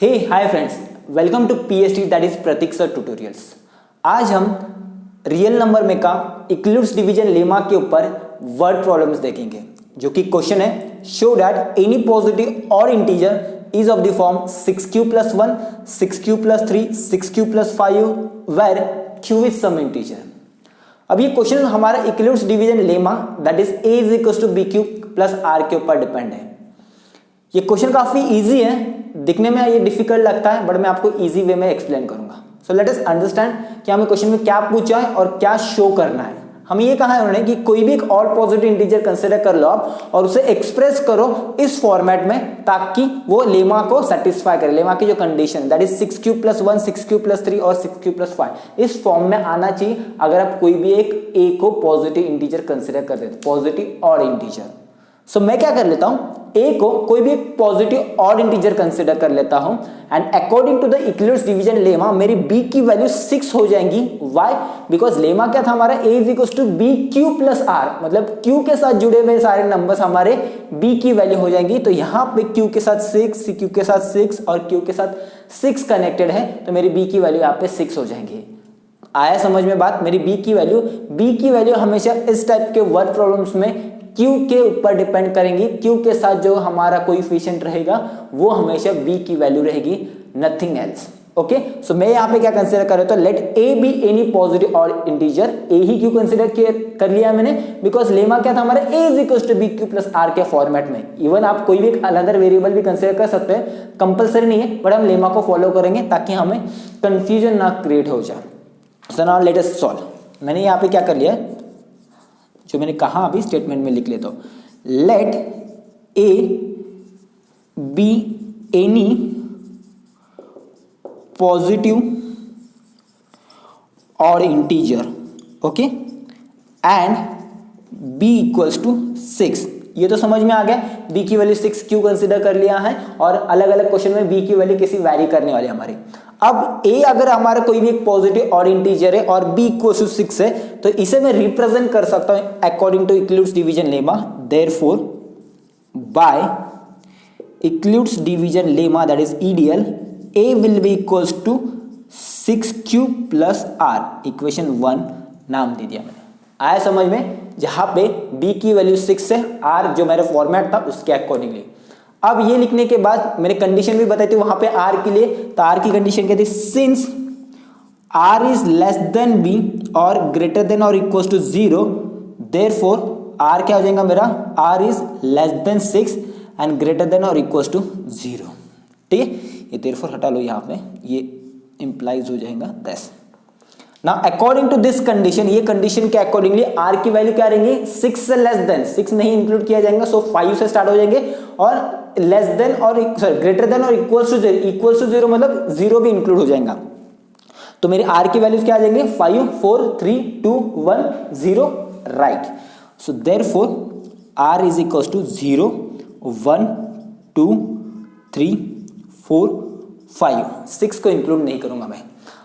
Hey hi friends, welcome to PST that is Pratik sir tutorials. आज हम real number में का इक्लूड्स डिवीजन लेमा के ऊपर वर्ड प्रॉब्लम्स देखेंगे, जो कि क्वेश्चन है show that any positive odd integer is of the form 6q + 1, 6q + 3, 6q + 5 where q is some integer. अब ये क्वेश्चन हमारा Euclid's division lemma that is a is equal to bq + r के ऊपर depend है। ये question काफी easy है, दिखने में ये डिफिकल्ट लगता है बट मैं आपको इजी वे में एक्सप्लेन करूंगा। सो लेट अस अंडरस्टैंड कि हमें क्वेश्चन में क्या पूछा है और क्या शो करना है। हमें ये कहा है उन्होंने कि कोई भी एक और पॉजिटिव इंटीजर कंसीडर कर लो आप और उसे एक्सप्रेस करो इस फॉर्मेट में ताकि वो लेमा को सेटिस्फाई करे। लेमा की जो condition that is 6q + 1, 6q + 3 और 6q + 5 इस फॉर्म में आना चाहिए अगर आप कोई भी एक a को पॉजिटिव इंटीजर कंसीडर करते हैं, पॉजिटिव और इंटीजर। सो मैं क्या कर लेता हूं, a को कोई भी एक पॉजिटिव और इंटीजर कंसीडर कर लेता हूं and according to the Euclid's division lemma मेरी b की वैल्यू 6 हो जाएंगी। व्हाई? बिकॉज लेमा क्या था हमारा a = bq + r, मतलब q के साथ जुड़े हुए सारे नंबर्स हमारे b की वैल्यू हो जाएंगी। तो यहां पे q के साथ 6, q के साथ 6 और q के साथ 6 कनेक्टेड है, तो मेरी b की वैल्यू यहां पे 6 हो जाएंगी। आया समझ में बात? मेरी b की वैल्यू हमेशा इस टाइप के वर्ड प्रॉब्लम्स में Q के ऊपर डिपेंड करेंगी। Q के साथ जो हमारा कोएफिशिएंट रहेगा वो हमेशा B की वैल्यू रहेगी, नथिंग एल्स। ओके, सो मैं यहाँ पे क्या कंसीडर कर रहा हूं, तो let A be any positive odd integer. A ही क्यों कंसीडर कर लिया मैंने? बिकॉज लेमा क्या था हमारा A = bq + r के फॉर्मेट में। इवन आप कोई भी अनदर वेरिएबल भी कंसीडर कर सकते हैं, कंपलसरी नहीं है, बट हम लेमा को फॉलो करेंगे ताकि हमें कंफ्यूजन ना क्रिएट हो जाए। सो नाउ लेट अस सॉल्व। मैंने यहाँ पे क्या कर लिया, जो मैंने कहा अभी स्टेटमेंट में लिख लेता हूं, let a be any positive odd integer, okay, and b = 6। ये तो समझ में आ गया, b की वैल्यू 6 क्यों कंसीडर कर लिया है और अलग अलग क्वेश्चन में b की वैल्यू किसी वैरी करने वाली हमारी। अब a अगर हमारा कोई भी एक पॉजिटिव और इंटीजर है और b = 6 है, तो इसे मैं रिप्रेजेंट कर सकता हूं according to Euclid's division lemma. Therefore by Euclid's division lemma that is EDL, a will be equals to 6q + r। Equation 1 नाम दे दिया मैंने। आया समझ में? जहां पे b की वैल्यू 6 है, r जो मेरा फॉर्मेट था उसके अकॉर्डिंगली। अब ये लिखने के बाद मैंने कंडीशन भी बताई थी वहां पे r के लिए, तो r की कंडीशन क्या थी, since r is less than b और ग्रेटर देन और इक्वल टू 0, देयरफॉर r क्या हो जाएगा मेरा, r is less than 6 and greater than और इक्वल टू 0। ठीक है, ये देयरफॉर हटा लो, यहाँ पे ये इंप्लाइज हो जाएगा 10। Now according to this condition, ये कंडीशन के अकॉर्डिंगली r की वैल्यू क्या रहेंगी, 6 से लेस देन, 6 नहीं इंक्लूड किया जाएगा, सो 5 से स्टार्ट हो जाएंगे और लेस देन और ग्रेटर देन और इक्वल टू 0 मतलब 0 भी इंक्लूड हो जाएगा। तो मेरी r की वैल्यूज क्या आ जाएंगे, 5 4 3 2 1 0, right. So therefore r is equal to 0 1 2 3 4 5, 6 को इंक्लूड नहीं करूंगा मैं।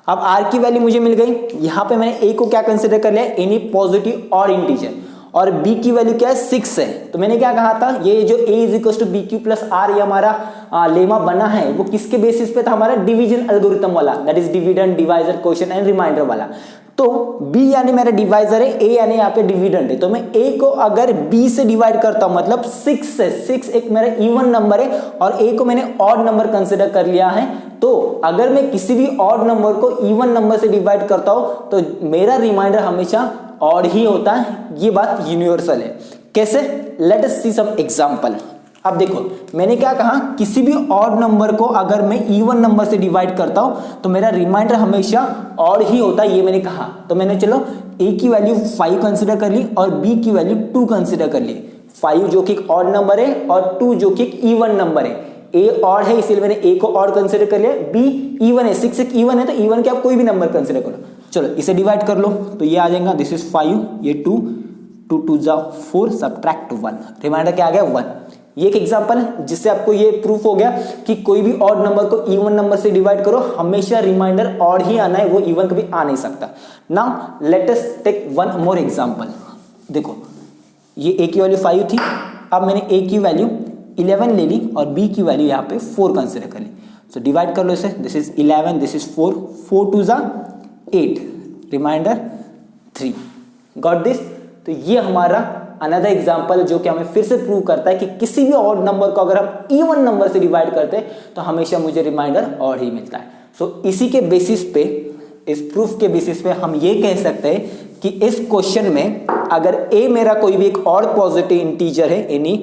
अब r की वैल्यू मुझे मिल गई, यहां पे मैंने a को क्या कंसीडर कर लिया, एनी पॉजिटिव और इंटीजर, और b की वैल्यू क्या है, 6 है। तो मैंने क्या कहा था, ये जो a = bq + r ये हमारा लेमा बना है वो किसके बेसिस पे था, हमारा डिवीजन एल्गोरिथम वाला, that is dividend, divisor, quotient and remainder वाला। तो b यानी मेरा डिवाइजर है, a यानी यहाँ पे डिविडेंड है, तो मैं a को अगर b से डिवाइड करता हूं मतलब 6 से, 6 एक मेरा इवन नंबर है और a को मैंने ऑड नंबर कंसीडर कर लिया है। तो अगर मैं किसी भी ऑड नंबर को इवन नंबर से डिवाइड करता हूं तो मेरा रिमाइंडर हमेशा ऑड ही होता है। ये बात यूनिवर्सल है। कैसे? लेट अस सी सम एग्जांपल। अब देखो मैंने क्या कहा, किसी भी ऑड नंबर को अगर मैं इवन नंबर से डिवाइड करता हूं तो मेरा रिमाइंडर हमेशा ऑड ही होता है, ये मैंने कहा। तो मैंने चलो a की वैल्यू 5 कंसीडर कर ली और b की वैल्यू 2 कंसीडर कर ली। 5 जो कि एक ऑड नंबर है और 2 जो कि एक इवन नंबर है। a ऑड है इसलिए मैंने a को ऑड कंसीडर कर लिया, b इवन है, 6 एक इवन है, तो इवन के आप कोई भी नंबर कंसीडर करो। चलो इसे डिवाइड कर लो, तो ये आ जाएगा, दिस इज 5, ये 2 2 2 जा 4, सब्ट्रैक्ट 1, रिमाइंडर क्या आ गया, 1। ये एक एग्जांपल है जिससे आपको ये प्रूफ हो गया कि कोई भी ऑड नंबर को इवन नंबर से डिवाइड करो, हमेशा रिमाइंडर ऑड ही आना है, वो इवन कभी आ नहीं सकता। Now let us take one more example. देखो ये a की वैल्यू 5 थी, अब मैंने a की वैल्यू 11 ले ली और b की वैल्यू यहाँ पे 4 कंसिडर कर ली। सो डिवाइड कर लो इसे, दिस इज 11, दिस इज 4, 4 2 ज़ा 8, रिमाइंडर 3। Got this. तो ये हमारा अनदर एग्जाम्पल जो कि हमें फिर से प्रूव करता है कि किसी भी ऑड नंबर को अगर हम इवन नंबर से डिवाइड करते हैं तो हमेशा मुझे रिमाइंडर ऑड ही मिलता है। सो इसी के बेसिस पे, इस प्रूफ के बेसिस पे हम ये कह सकते हैं कि इस क्वेश्चन में अगर a मेरा कोई भी एक और पॉजिटिव इंटीजर है, एनी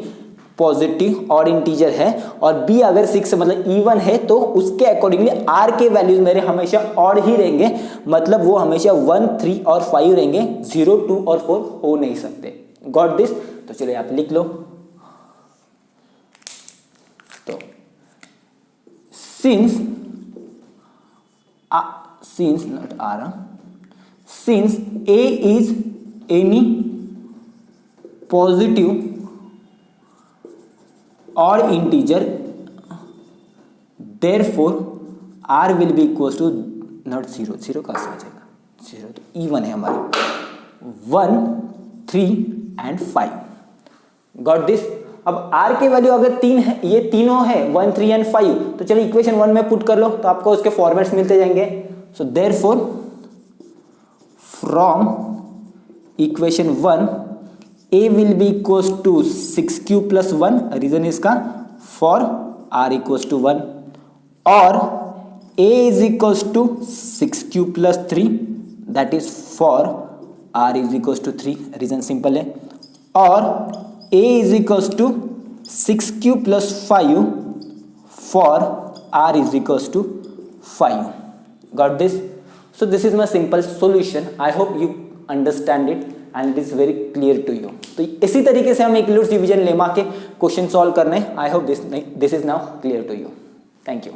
पॉजिटिव और इंटीजर है, और b अगर 6 मतलब इवन है, तो उसके अकॉर्डिंगली r के वैल्यूज मेरे हमेशा ऑड ही रहेंगे, मतलब वो हमेशा 1 3 और 5 रहेंगे, 0 2 और 4 हो नहीं सकते। Got this. तो चलिए आप लिख लो। तो since not r, since a is any positive or integer, therefore r will be equals to not 0, 0 कहाँ से आ जाएगा, 0 तो इवन है हमारे, 1 3 एंड 5। Got this. अब r की वैल्यू अगर 3 है, ये तीनों है 1 3 एंड 5, तो चलिए इक्वेशन 1 में पुट कर लो तो आपको उसके फॉर्मेट्स मिलते जाएंगे। So therefore from equation 1 a will be equals to 6q plus 1, reason इसका फॉर r इक्वल्स टू 1, और a is equals to 6q plus 3, that is for r is equals to 3, reason simple है, और a is equals to 6q plus 5 for r is equals to 5. Got this? So this is my simple solution. I hope you understand it and it is very clear to you. तो इसी तरीके से हम Euclid's division lemma के question solve करने। I hope this is now clear to you. Thank you.